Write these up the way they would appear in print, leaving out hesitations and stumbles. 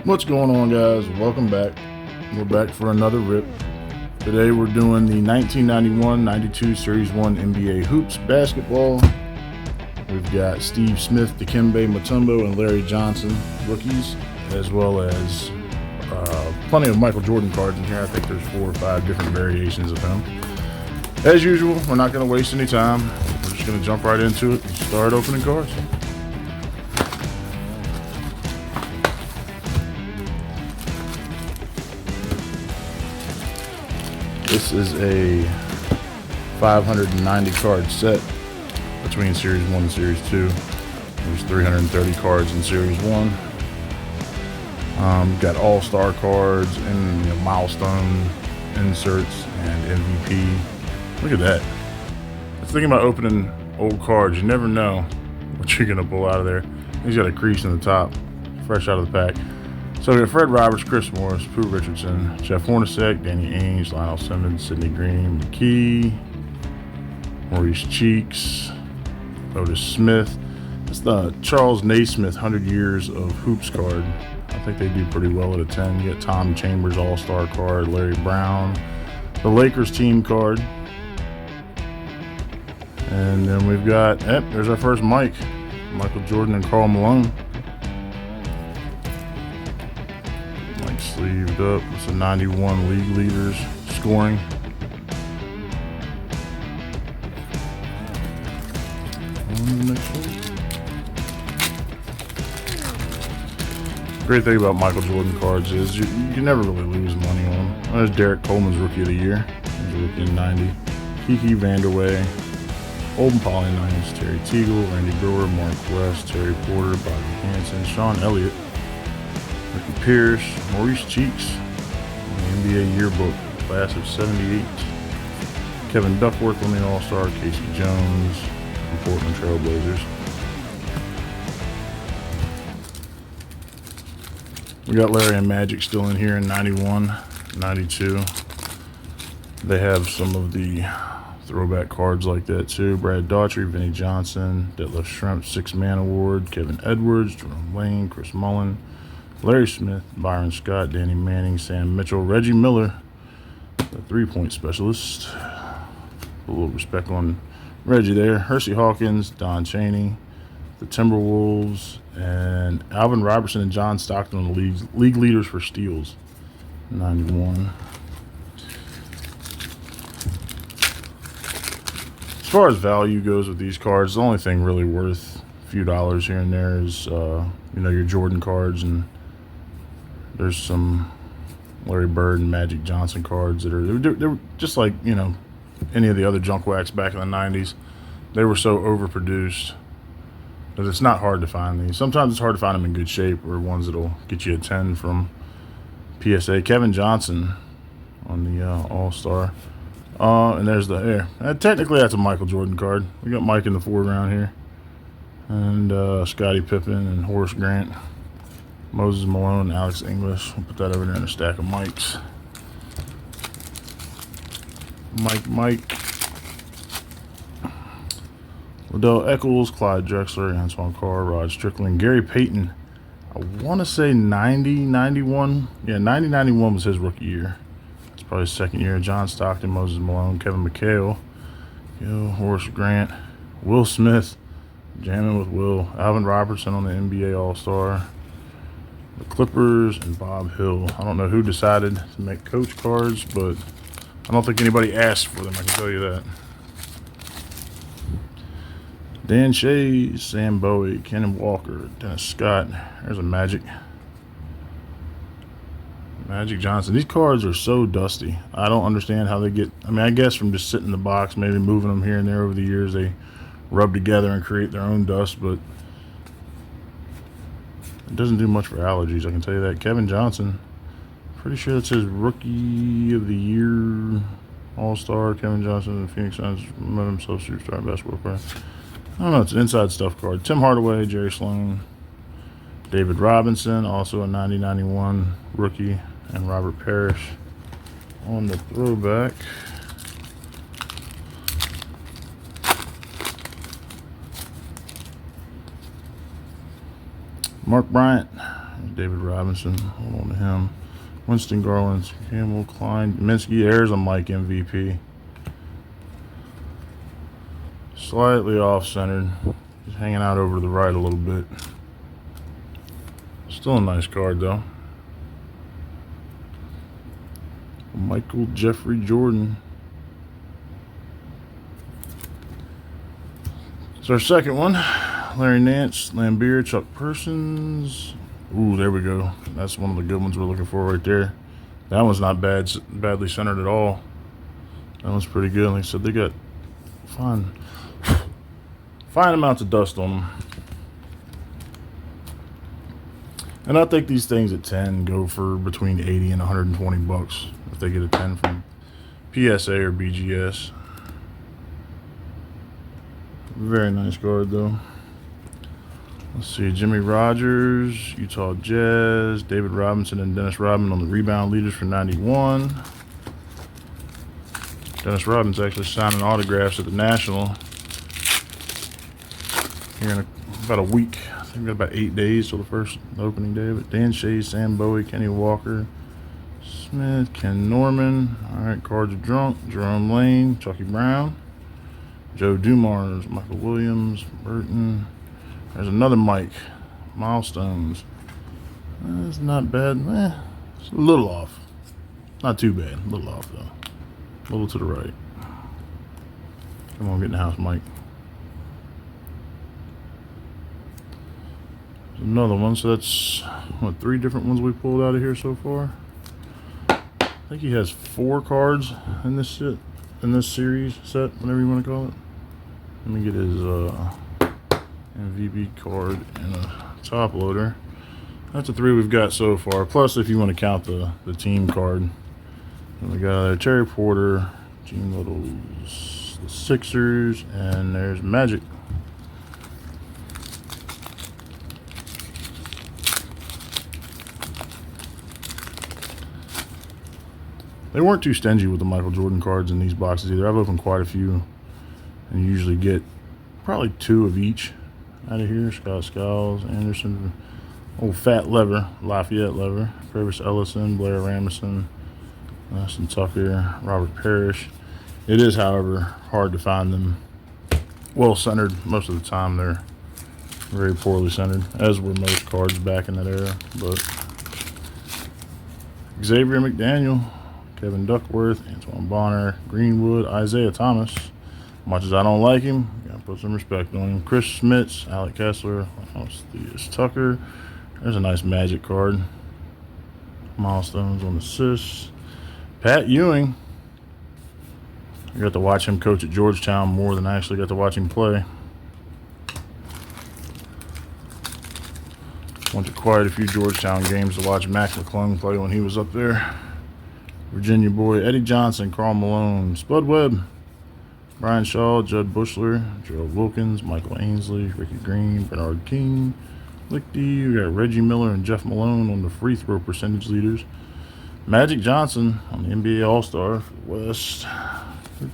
What's going on, guys? Welcome back. We're back for another rip. Today we're doing the 1991-92 Series 1 NBA Hoops basketball. We've got Steve Smith, Dikembe Mutombo, and Larry Johnson rookies, as well as plenty of Michael Jordan cards in here. I think there's 4 or 5 different variations of him. As usual, we're not going to waste any time. We're just going to jump right into it and start opening cards. This is a 590 card set between Series 1 and Series 2. There's 330 cards in Series 1. Got all-star cards and milestone inserts and MVP. Look at that. I was thinking about opening old cards. You never know what you're going to pull out of there. He's got a crease in the top, fresh out of the pack. So we got Fred Roberts, Chris Morris, Pooh Richardson, Jeff Hornacek, Danny Ainge, Lionel Simmons, Sidney Green, McKee, Maurice Cheeks, Otis Smith. That's the Charles Naismith 100 Years of Hoops card. I think they do pretty well at a 10. You got Tom Chambers All-Star card, Larry Brown, the Lakers team card. And then we've got, there's our first Michael Jordan and Karl Malone. Sleeved up. It's a 91 league leaders scoring. Great thing about Michael Jordan cards is you never really lose money on them. There's Derek Coleman's Rookie of the Year. He's a rookie in 90. Kiki Vanderway, Olden Polynice, Terry Teagle, Randy Brewer, Mark West, Terry Porter, Bobby Hansen, Sean Elliott, Ricky Pierce, Maurice Cheeks, the NBA yearbook, class of 78. Kevin Duckworth on the All-Star, Casey Jones, and Portland Trailblazers. We got Larry and Magic still in here in 91, 92. They have some of the throwback cards like that too. Brad Daughtry, Vinnie Johnson, Detlef Schrempf, 6-Man Award, Kevin Edwards, Jerome Lane, Chris Mullin, Larry Smith, Byron Scott, Danny Manning, Sam Mitchell, Reggie Miller, the three-point specialist. A little respect on Reggie there. Hersey Hawkins, Don Chaney, the Timberwolves, and Alvin Robertson and John Stockton, the league leaders for steals. 91. As far as value goes with these cards, the only thing really worth a few dollars here and there is your Jordan cards, and there's some Larry Bird and Magic Johnson cards that they're just like any of the other junk wax back in the 90s. They were so overproduced that it's not hard to find these. Sometimes it's hard to find them in good shape, or ones that'll get you a 10 from PSA. Kevin Johnson on the All-Star. And there's the air. Technically, that's a Michael Jordan card. We got Mike in the foreground here. And Scottie Pippen and Horace Grant. Moses Malone, Alex English. We'll put that over there in a stack of Mikes. Mike. Liddell Eccles, Clyde Drexler, Antoine Carr, Rod Strickland, Gary Payton. I want to say 90, 91. Yeah, 90, 91 was his rookie year. It's probably his second year. John Stockton, Moses Malone, Kevin McHale, Horace Grant, Will Smith, jamming with Will, Alvin Robertson on the NBA All-Star, the Clippers, and Bob Hill. I don't know who decided to make coach cards, but I don't think anybody asked for them, I can tell you that. Dan Shea, Sam Bowie, Kenan Walker, Dennis Scott. There's a Magic Johnson. These cards are so dusty. I don't understand how they get. I guess from just sitting in the box, maybe moving them here and there over the years, they rub together and create their own dust, but it doesn't do much for allergies, I can tell you that. Kevin Johnson, pretty sure that's his Rookie of the Year All-Star. Kevin Johnson, the Phoenix Suns, made himself superstar basketball player. I don't know, it's an inside stuff card. Tim Hardaway, Jerry Sloan, David Robinson, also a 90-91 rookie, and Robert Parrish on the throwback. Mark Bryant, David Robinson. Hold on to him. Winston Garland, Campbell, Klein, Minsky. There's a Mike MVP. Slightly off-centered. Just hanging out over to the right a little bit. Still a nice card, though. Michael Jeffrey Jordan. It's our second one. Larry Nance, Lambeer, Chuck Persons. Ooh, there we go. That's one of the good ones we're looking for right there. That one's not badly centered at all. That one's pretty good. Like I said, they got fine amounts of dust on them. And I think these things at 10 go for between 80 and 120 bucks if they get a 10 from PSA or BGS. Very nice card though. Let's see, Jimmy Rogers, Utah Jazz, David Robinson and Dennis Rodman on the rebound leaders for 91. Dennis Rodman's actually signing autographs at the National here in about a week. I think we've got about 8 days till the opening day. But Dan Shea, Sam Bowie, Kenny Walker, Smith, Ken Norman. All right, cards are drunk. Jerome Lane, Chucky Brown, Joe Dumars, Michael Williams, Burton. There's another Mike. Milestones. That's not bad. It's a little off. Not too bad. A little off, though. A little to the right. Come on, get in the house, Mike. There's another one. So that's, what, 3 different ones we pulled out of here so far? I think he has 4 cards in this series set, whatever you want to call it. Let me get his MVP card and a top loader. That's the 3 we've got so far. Plus, if you want to count the team card, and we got Terry Porter, Gene Little's, the Sixers, and there's Magic. They weren't too stingy with the Michael Jordan cards in these boxes either. I've opened quite a few, and you usually get probably 2 of each out of here. Scott Skiles, Anderson, old Fat Lever, Lafayette Lever, Travis Ellison, Blair Ramison, Austin Tucker, Robert Parrish. It is, however, hard to find them well centered. Most of the time they're very poorly centered, as were most cards back in that era. But Xavier McDaniel, Kevin Duckworth, Antoine Bonner, Greenwood, Isaiah Thomas. Much as I don't like him, gotta put some respect on him. Chris Smits, Alec Kessler, Theus Tucker. There's a nice Magic card. Milestones on assists. Pat Ewing. I got to watch him coach at Georgetown more than I actually got to watch him play. Went to quite a few Georgetown games to watch Mac McClung play when he was up there. Virginia boy, Eddie Johnson, Karl Malone, Spud Webb, Brian Shaw, Judd Bushler, Gerald Wilkins, Michael Ainsley, Ricky Green, Bernard King, Lichty. We got Reggie Miller and Jeff Malone on the free throw percentage leaders. Magic Johnson on the NBA All-Star for the West.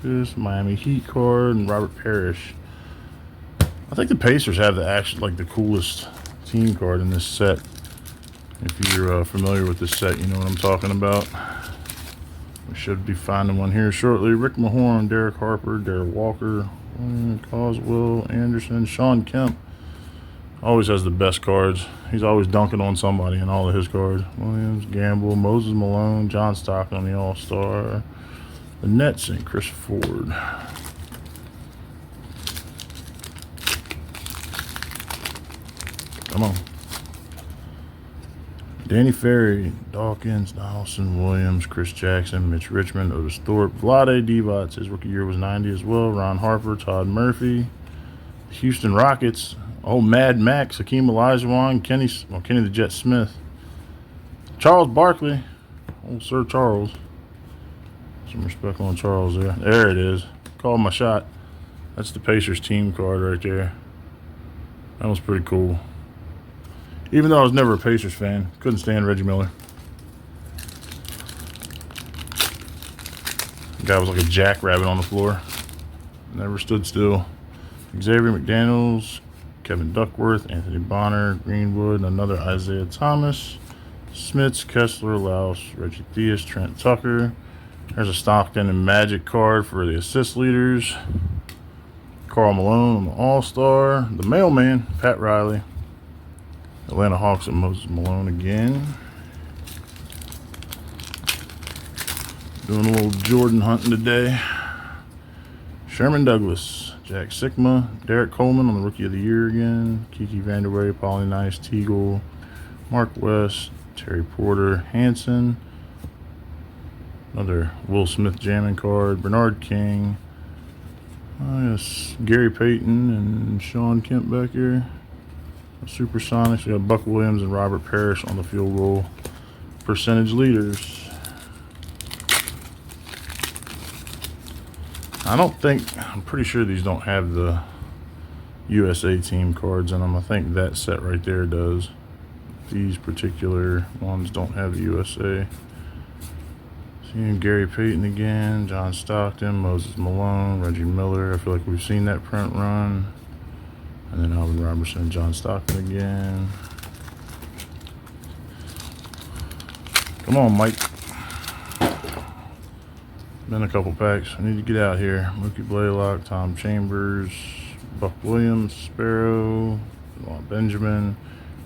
This Miami Heat card and Robert Parrish. I think the Pacers have the coolest team card in this set. If you're familiar with this set, you know what I'm talking about. We should be finding one here shortly. Rick Mahorn, Derek Harper, Derek Walker, Coswell, Anderson, Sean Kemp. Always has the best cards. He's always dunking on somebody in all of his cards. Williams, Gamble, Moses Malone, John Stockton on the All-Star, the Nets, and Chris Ford. Come on. Danny Ferry, Dawkins, Donaldson, Williams, Chris Jackson, Mitch Richmond, Otis Thorpe, Vlade Divac. His rookie year was 90 as well. Ron Harper, Todd Murphy, Houston Rockets. Mad Max, Hakeem Olajuwon, Kenny the Jet Smith, Charles Barkley, old Sir Charles. Some respect on Charles there. There it is. Called my shot. That's the Pacers team card right there. That was pretty cool. Even though I was never a Pacers fan, couldn't stand Reggie Miller. The guy was like a jackrabbit on the floor. Never stood still. Xavier McDaniels, Kevin Duckworth, Anthony Bonner, Greenwood, another Isaiah Thomas, Smits, Kessler, Laus, Reggie Theus, Trent Tucker. There's a Stockton and Magic card for the assist leaders. Karl Malone on the All-Star. The Mailman, Pat Riley. Atlanta Hawks and Moses Malone again. Doing a little Jordan hunting today. Sherman Douglas, Jack Sikma, Derek Coleman on the Rookie of the Year again. Kiki Vanderway, Paulie Nice, Teagle, Mark West, Terry Porter, Hanson. Another Will Smith jamming card. Bernard King. Yes, Gary Payton and Sean Kemp back here. Supersonics. We got Buck Williams and Robert Parrish on the field goal percentage leaders. I'm pretty sure these don't have the USA team cards in them. I think that set right there does. These particular ones don't have the USA. Seeing Gary Payton again, John Stockton, Moses Malone, Reggie Miller. I feel like we've seen that print run. And then Alvin Robertson and John Stockton again. Come on, Mike. Been a couple packs. I need to get out here. Mookie Blaylock, Tom Chambers, Buck Williams, Sparrow, Benjamin,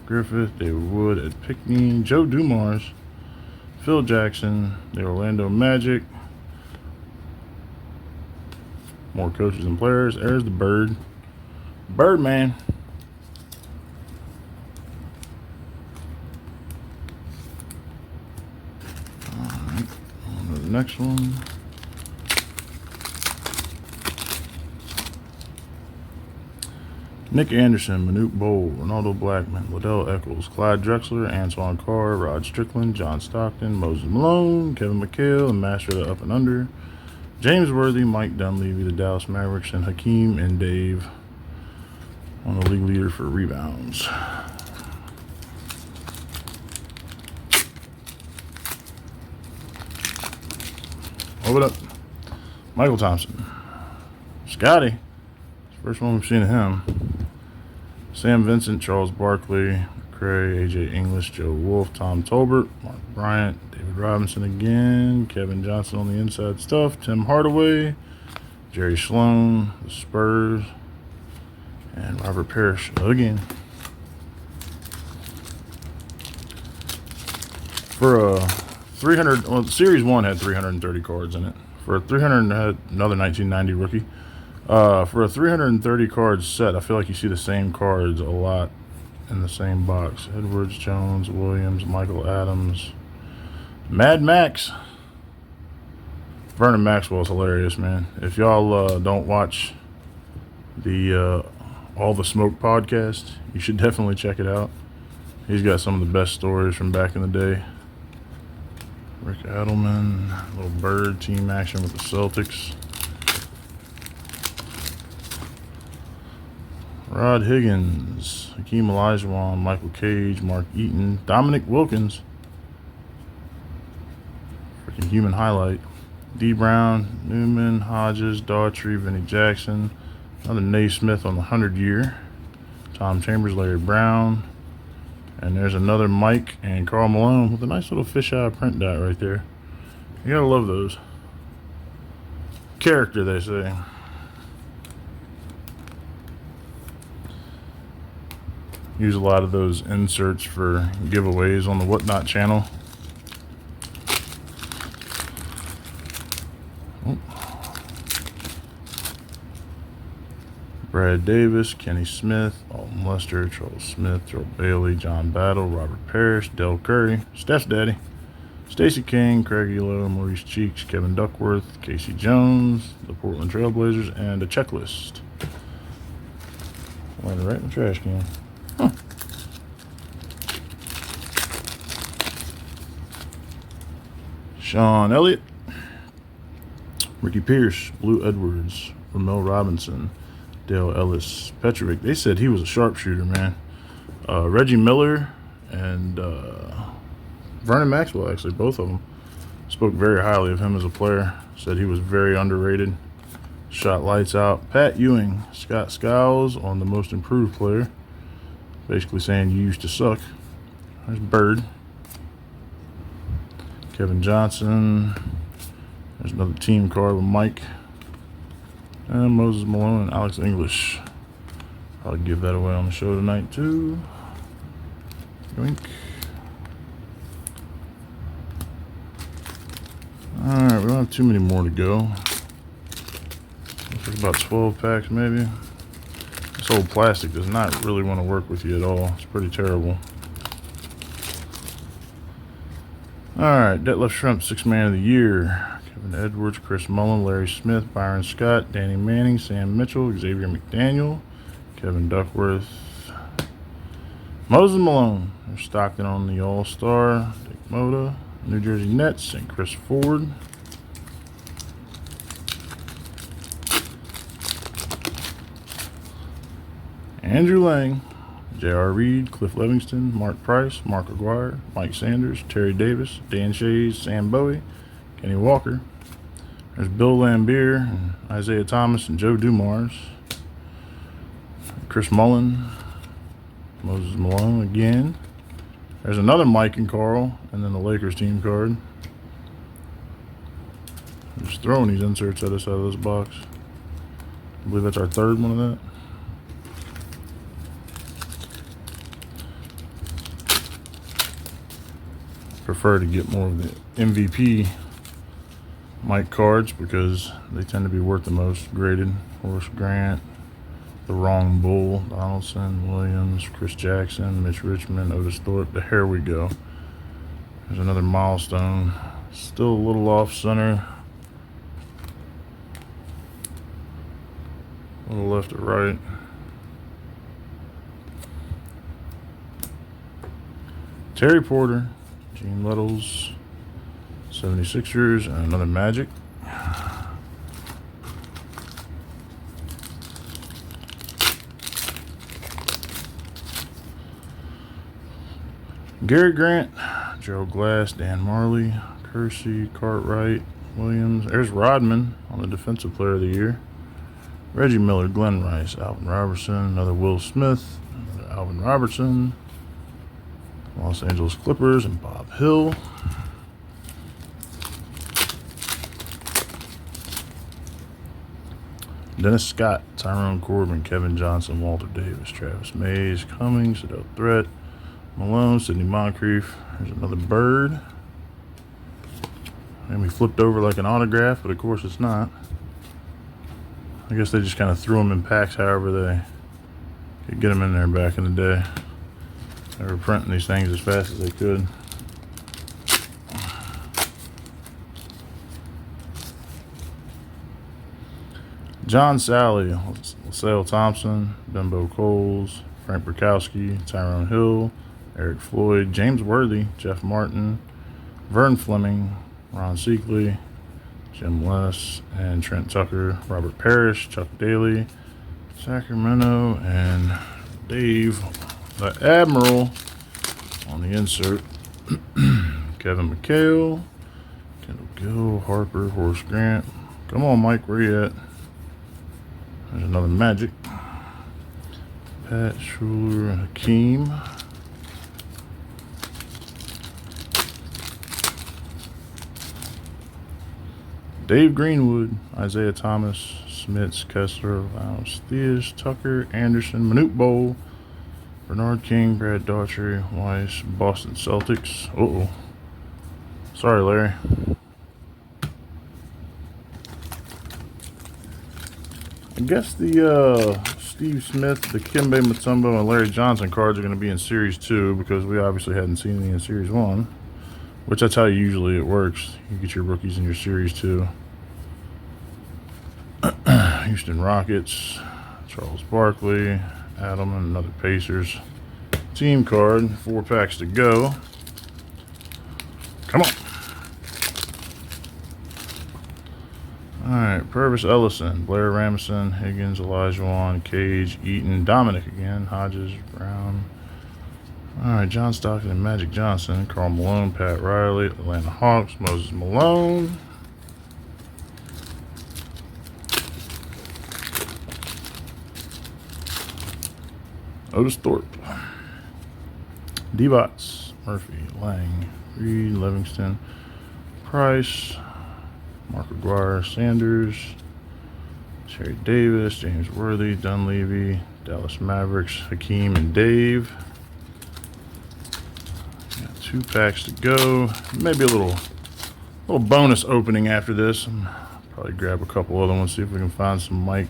Griffith, David Wood, Ed Pickney, Joe Dumars, Phil Jackson, the Orlando Magic. More coaches and players. There's the Bird. Birdman. Alright, on to the next one. Nick Anderson, Manute Bowl, Ronaldo Blackman, Liddell Eccles, Clyde Drexler, Antoine Carr, Rod Strickland, John Stockton, Moses Malone, Kevin McHale, and Master of the Up and Under, James Worthy, Mike Dunleavy, the Dallas Mavericks, and Hakeem and Dave on the league leader for rebounds. Hold it up. Michael Thompson. Scotty. First one we've seen of him. Sam Vincent, Charles Barkley, McCray, AJ English, Joe Wolf, Tom Tolbert, Mark Bryant, David Robinson again, Kevin Johnson on the inside stuff, Tim Hardaway, Jerry Sloan, the Spurs, and Robert Parrish again. For a 300, well, Series 1 had 330 cards in it. For a 300, had another 1990 rookie. For a 330 card set, I feel like you see the same cards a lot in the same box. Edwards, Jones, Williams, Michael Adams, Mad Max. Vernon Maxwell is hilarious, man. If y'all don't watch the All the Smoke podcast, you should definitely check it out. He's got some of the best stories from back in the day. Rick Adelman, little Bird team action with the Celtics. Rod Higgins, Hakeem Olajuwon, Michael Cage, Mark Eaton, Dominic Wilkins. Freaking human highlight. D. Brown, Newman, Hodges, Daughtry, Vinnie Jackson. Another Naismith on the 100-year. Tom Chambers, Larry Brown. And there's another Mike and Karl Malone with a nice little fisheye print dot right there. You gotta love those. Character, they say. Use a lot of those inserts for giveaways on the Whatnot channel. Oh. Brad Davis, Kenny Smith, Alton Lester, Charles Smith, Joe Bailey, John Battle, Robert Parrish, Del Curry, Steph's daddy, Stacey King, Craig Elo, Maurice Cheeks, Kevin Duckworth, Casey Jones, the Portland Trailblazers, and a checklist. Landed right in the trash can. Huh. Sean Elliott, Ricky Pierce, Blue Edwards, Ramel Robinson, Dale Ellis, Petrovic. They said he was a sharpshooter, man. Reggie Miller and Vernon Maxwell, actually, both of them, spoke very highly of him as a player. Said he was very underrated. Shot lights out. Pat Ewing, Scott Skiles on the most improved player. Basically saying you used to suck. There's Bird. Kevin Johnson. There's another team card with Mike. And Moses Malone and Alex English. I'll give that away on the show tonight too. Yoink. Alright, we don't have too many more to go. Looks like about 12 packs maybe. This old plastic does not really want to work with you at all. It's pretty terrible. Alright, Detlef Schrempf, 6th Man of the Year. Kevin Edwards, Chris Mullin, Larry Smith, Byron Scott, Danny Manning, Sam Mitchell, Xavier McDaniel, Kevin Duckworth, Moses Malone. They're Stockton on the All-Star, Dick Moda, New Jersey Nets, and Chris Ford. Andrew Lang, J.R. Reed, Cliff Livingston, Mark Price, Mark Aguirre, Mike Sanders, Terry Davis, Dan Shays, Sam Bowie, Kenny Walker. There's Bill Lambier, and Isaiah Thomas, and Joe Dumars. Chris Mullin, Moses Malone again. There's another Mike and Carl, and then the Lakers team card. I'm just throwing these inserts at us out of this box. I believe that's our third one of that. Prefer to get more of the MVP Mike cards because they tend to be worth the most graded. Horace Grant, the Wrong Bull, Donaldson, Williams, Chris Jackson, Mitch Richmond, Otis Thorpe. Here we go. There's another milestone. Still a little off center. A little left or right. Terry Porter, Gene Littles, 76ers, and another Magic. Gary Grant, Gerald Glass, Dan Marley, Kersey, Cartwright, Williams. There's Rodman on the Defensive Player of the Year. Reggie Miller, Glenn Rice, Alvin Robertson, another Will Smith, another Alvin Robertson, Los Angeles Clippers, and Bob Hill. Dennis Scott, Tyrone Corbin, Kevin Johnson, Walter Davis, Travis Mays, Cummings, Adele Threat, Malone, Sidney Moncrief. There's another Bird. And we flipped over like an autograph, but of course it's not. I guess they just kind of threw them in packs however they could get them in there back in the day. They were printing these things as fast as they could. John Sally, LaSalle Thompson, Bimbo Coles, Frank Burkowski, Tyrone Hill, Eric Floyd, James Worthy, Jeff Martin, Vern Fleming, Ron Seekley, Jim Les, and Trent Tucker, Robert Parrish, Chuck Daly, Sacramento, and Dave the Admiral on the insert. Kevin McHale, Kendall Gill, Harper, Horace Grant. Come on, Mike, where you at? There's another Magic. Pat Schuler and Hakeem. Dave Greenwood, Isaiah Thomas, Smits, Kessler, Lounge, Theus, Tucker, Anderson, Manute Bowl, Bernard King, Brad Daughtry, Weiss, Boston Celtics. Uh-oh. Sorry, Larry. I guess the Steve Smith, the Kimbe Mutombo, and Larry Johnson cards are going to be in Series 2 because we obviously hadn't seen any in Series 1, which that's how usually it works. You get your rookies in your Series 2. Houston Rockets, Charles Barkley, Adam, and another Pacers team card. 4 packs to go. Come on. Alright, Purvis Ellison, Blair Ramson, Higgins, Olajuwon, Cage, Eaton, Dominic again, Hodges, Brown. Alright, John Stockton and Magic Johnson, Karl Malone, Pat Riley, Atlanta Hawks, Moses Malone. Otis Thorpe. Divac, Murphy, Lang, Reed, Livingston, Price, Mark Aguirre, Sanders, Terry Davis, James Worthy, Dunleavy, Dallas Mavericks, Hakeem and Dave. Got 2 packs to go. Maybe a little bonus opening after this. Probably grab a couple other ones, see if we can find some Mike.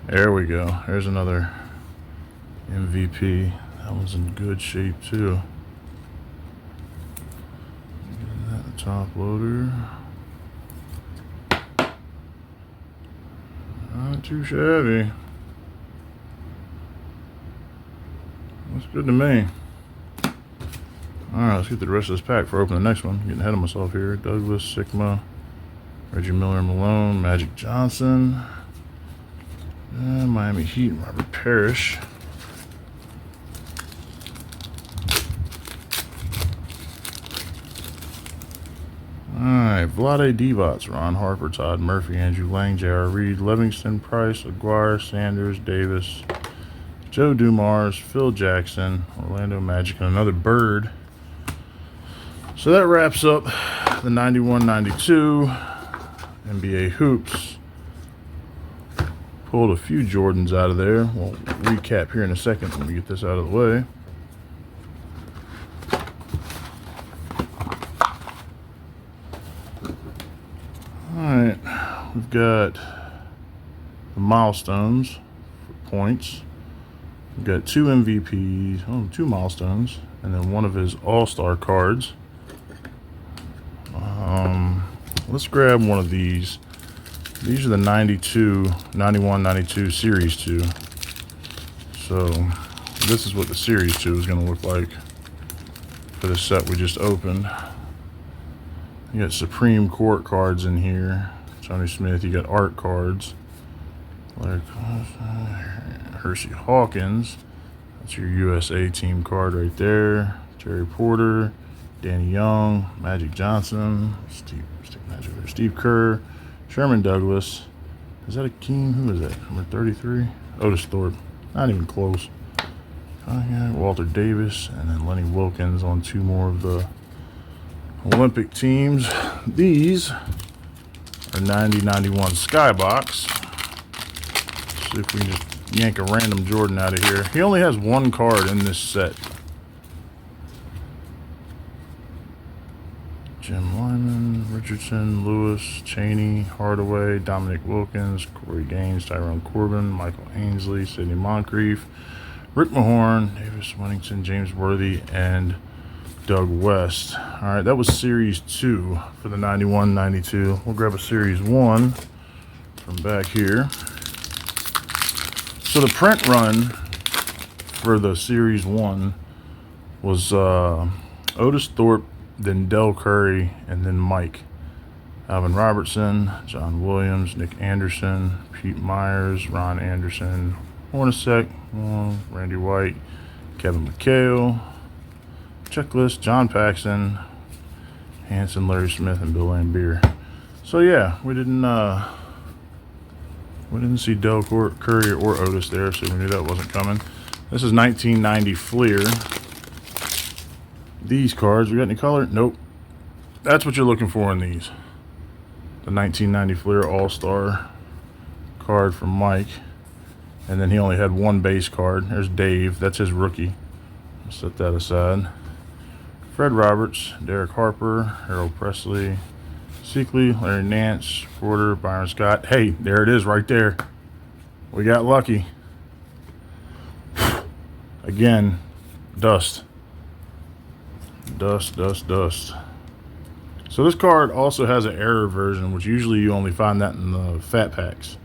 There we go. There's another MVP. That one's in good shape too. Get that top loader. Not too shabby. Looks good to me. Alright, let's get the rest of this pack before I open the next one. Getting ahead of myself here. Douglas, Sigma, Reggie Miller, Malone, Magic Johnson, Miami Heat, Robert Parrish. Alright, Vlade Divac, Ron Harper, Todd Murphy, Andrew Lang, J.R. Reed, Livingston, Price, Aguirre, Sanders, Davis, Joe Dumars, Phil Jackson, Orlando Magic, and another Bird. So that wraps up the 91-92 NBA Hoops. Pulled a few Jordans out of there. We'll recap here in a second when we get this out of the way. Alright, we've got the milestones for points. We've got 2 MVPs, 2 milestones, and then one of his All-Star cards. Let's grab one of these. These are the 91-92 Series 2. So this is what the Series 2 is going to look like for the set we just opened. You got Supreme Court cards in here. Johnny Smith. You got art cards. Like Hersey Hawkins. That's your USA team card right there. Terry Porter, Danny Young, Magic Johnson, Steve Kerr, Sherman Douglas. Is that Akeem? Who is that? Number 33? Otis Thorpe. Not even close. Walter Davis, and then Lenny Wilkins on 2 more of the Olympic teams. These are 90-91 Skybox. See if we can just yank a random Jordan out of here. He only has 1 card in this set. Jim Lyman, Richardson, Lewis, Cheney, Hardaway, Dominic Wilkins, Corey Gaines, Tyrone Corbin, Michael Ainsley, Sidney Moncrief, Rick Mahorn, Davis Winnington, James Worthy, and Doug West. All right, that was Series 2 for the 91-92. We'll grab a Series 1 from back here. So the print run for the Series 1 was Otis Thorpe, then Del Curry, and then Mike. Alvin Robertson, John Williams, Nick Anderson, Pete Myers, Ron Anderson, Hornacek, Randy White, Kevin McHale, Checklist, John Paxson, Hanson, Larry Smith, and Bill Laimbeer. So yeah, we didn't see Del Curry or Otis there, so we knew that wasn't coming. This is 1990 Fleer. These cards, we got any color? Nope. That's what you're looking for in these. The 1990 Fleer All-Star card from Mike. And then he only had 1 base card. There's Dave. That's his rookie. I'll set that aside. Fred Roberts, Derek Harper, Harold Presley, Seekley, Larry Nance, Porter, Byron Scott. Hey, there it is right there. We got lucky. Again, dust. Dust. So this card also has an error version, which usually you only find that in the fat packs.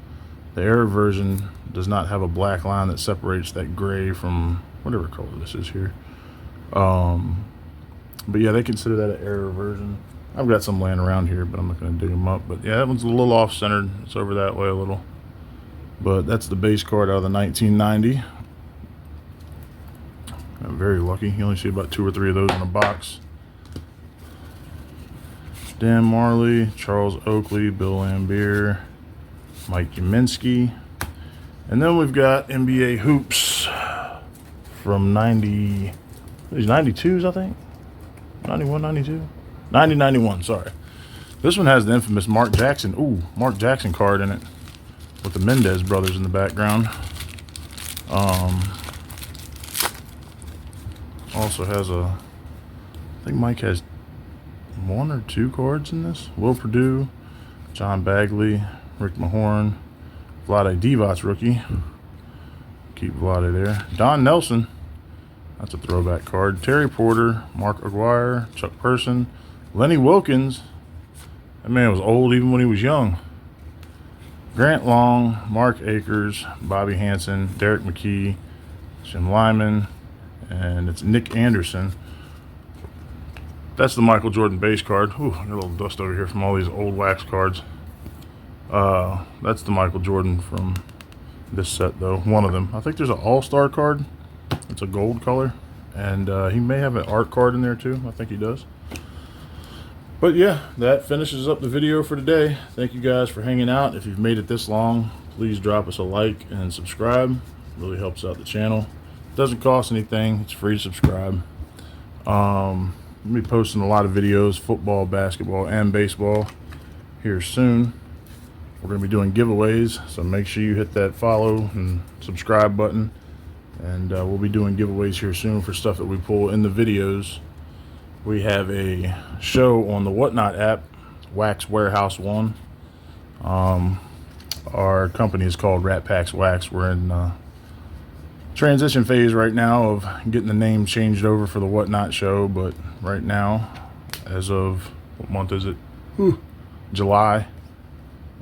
The error version does not have a black line that separates that gray from whatever color this is here. But yeah, they consider that an error version. I've got some laying around here, but I'm not going to dig them up. But yeah, that one's a little off-centered. It's over that way a little. But that's the base card out of the 1990. I'm very lucky. You only see about 2 or 3 of those in a box. Dan Marley, Charles Oakley, Bill Laimbeer, Mike Uminski. And then we've got NBA Hoops from 90, these 92s, I think. 91, 92? 90, 91, sorry. This one has the infamous Mark Jackson. Ooh, Mark Jackson card in it with the Mendez brothers in the background. Also has a, I think Mike has 1 or 2 cards in this. Will Perdue, John Bagley, Rick Mahorn, Vlade Divac rookie. Keep Vlade there. Don Nelson, that's a throwback card. Terry Porter, Mark Aguirre, Chuck Person, Lenny Wilkins. That man was old even when he was young. Grant Long, Mark Akers, Bobby Hansen, Derek McKee, Jim Lyman, and it's Nick Anderson. That's the Michael Jordan base card. Ooh, I got a little dust over here from all these old wax cards. That's the Michael Jordan from this set, though. One of them. I think there's an all-star card. It's a gold color. And he may have an art card in there, too. I think he does. But, yeah, that finishes up the video for today. Thank you guys for hanging out. If you've made it this long, please drop us a like and subscribe. It really helps out the channel. It doesn't cost anything. It's free to subscribe. I'll be posting a lot of videos, football, basketball, and baseball here soon. We're going to be doing giveaways, so make sure you hit that follow and subscribe button. And we'll be doing giveaways here soon for stuff that we pull in the videos. We have a show on the Whatnot app, Wax Warehouse 1. Our company is called Rat Packs Wax. We're in transition phase right now of getting the name changed over for the Whatnot show, but right now, as of, what month is it? July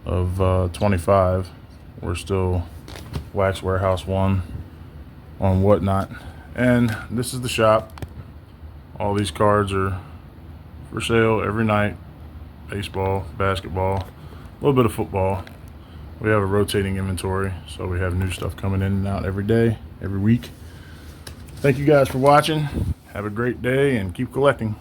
of 25, we're still Wax Warehouse 1 on Whatnot. And this is the shop. All these cards are for sale every night. Baseball, basketball, a little bit of football. We have a rotating inventory, so we have new stuff coming in and out every day, every week. Thank you guys for watching. Have a great day and keep collecting.